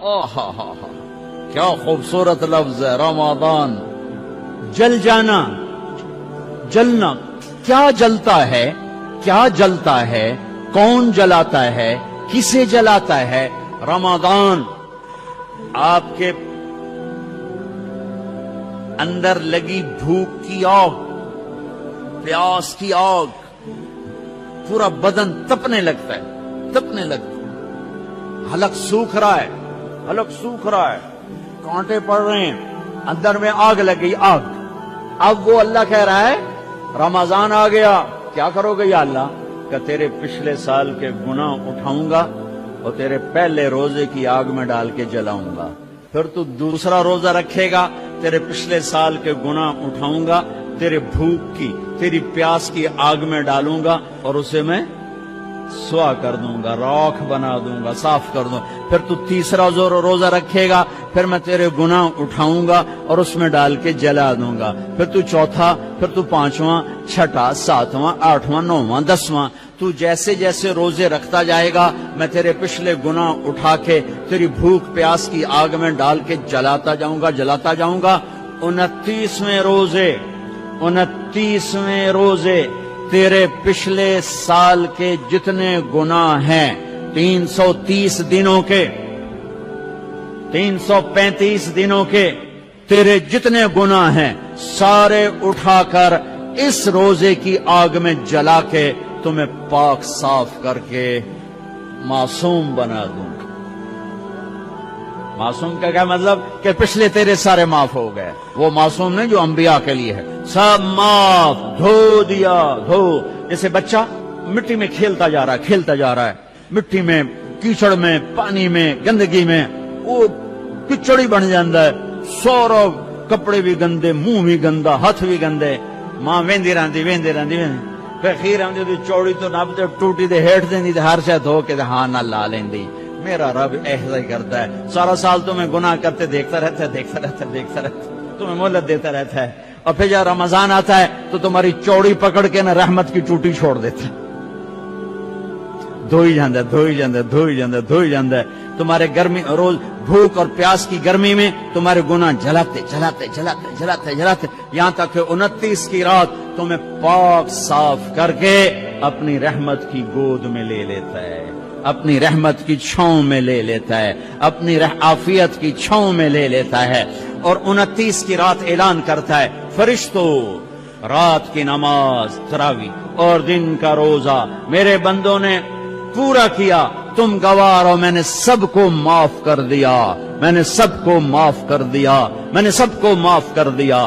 کیا خوبصورت لفظ ہے رمضان. جل جانا، جلنا. کیا جلتا ہے؟ کیا جلتا ہے؟ کون جلاتا ہے؟ کسے جلاتا ہے؟ رمضان. آپ کے اندر لگی بھوک کی آگ، پیاس کی آگ، پورا بدن تپنے لگتا ہے، تپنے لگتا ہے. حلق سوکھ رہا ہے، حلق سوکھ رہا ہے، کانٹے پڑ رہے ہیں، اندر میں آگ لگ گئی، آگ. اب وہ اللہ کہہ رہا ہے رمضان آ گیا، کیا کرو گے یا اللہ؟ کہ تیرے پچھلے سال کے گناہ اٹھاؤں گا اور تیرے پہلے روزے کی آگ میں ڈال کے جلاؤں گا. پھر تو دوسرا روزہ رکھے گا، تیرے پچھلے سال کے گناہ اٹھاؤں گا، تیرے بھوک کی، تیری پیاس کی آگ میں ڈالوں گا اور اسے میں سوا کر دوں گا، راکھ بنا دوں گا، صاف کر دوں. پھر تو تیسرا روزہ رکھے گا، پھر میں تیرے گناہ اٹھاؤں گا اور اس میں ڈال کے جلا دوں گا. پھر تو چوتھا، پھر تو پانچواں، چھٹا، ساتواں، آٹھواں، نواں، دسواں. تو جیسے جیسے روزے رکھتا جائے گا میں تیرے پچھلے گناہ اٹھا کے تیری بھوک پیاس کی آگ میں ڈال کے جلاتا جاؤں گا، جلاتا جاؤں گا. 29ویں روزے، 29ویں روزے تیرے پچھلے سال کے جتنے گناہ ہیں 330 دنوں کے، 335 دنوں کے تیرے جتنے گناہ ہیں سارے اٹھا کر اس روزے کی آگ میں جلا کے تمہیں پاک صاف کر کے معصوم بنا دوں گا. معصوم کا کیا مطلب؟ کہ پچھلے تیرے سارے معاف ہو گئے. وہ معصوم نہیں جو انبیاء کے لیے ہے، سب معاف، دھو دیا، دھو. جیسے بچہ مٹی میں کھیلتا جا رہا ہے، کھیلتا جا رہا ہے، مٹی میں، کیچڑ میں، پانی میں، گندگی میں، وہ کچڑی بن جاتا ہے، سارا کپڑے بھی گندے، منہ بھی گندا، ہاتھ بھی گندے. ماں ویندی رہندی، ویندی رہندی، پھر خیر آندی دی چوڑی تو نب تے ٹوٹی دے ہیٹھ دیندی تے ہر شے دھو کے ہاں نہ لا لیندی. میرا رب ایسا ہی کرتا ہے، سارا سال تمہیں گناہ کرتے دیکھتا رہتا ہے، دیکھتا رہتا ہے، دیکھتا رہتا ہے، تمہیں مہلت دیتا رہتا ہے. اور پھر جب رمضان آتا ہے تو تمہاری چوڑی پکڑ کے نہ رحمت کی ٹوٹی چھوڑ دیتا ہے. دھوئی جاندہ ہے، دھوئی جاندہ ہے، دھوئی جاندہ ہے، دھوئی جاندہ ہے. تمہارے گرمی روز بھوک اور پیاس کی گرمی میں تمہارے گناہ جلاتے جلاتے جلاتے جلاتے جلاتے یہاں تک کہ 29 کی رات تمہیں پاک صاف کر کے اپنی رحمت کی گود میں لے لیتا ہے، اپنی رحمت کی چھاؤں میں لے لیتا ہے، اپنی عافیت کی چھاؤں میں لے لیتا ہے. اور 29 کی رات اعلان کرتا ہے فرشتو رات کی نماز تراویح اور دن کا روزہ میرے بندوں نے پورا کیا، تم گوار ہو، میں نے سب کو معاف کر دیا، میں نے سب کو معاف کر دیا، میں نے سب کو معاف کر دیا.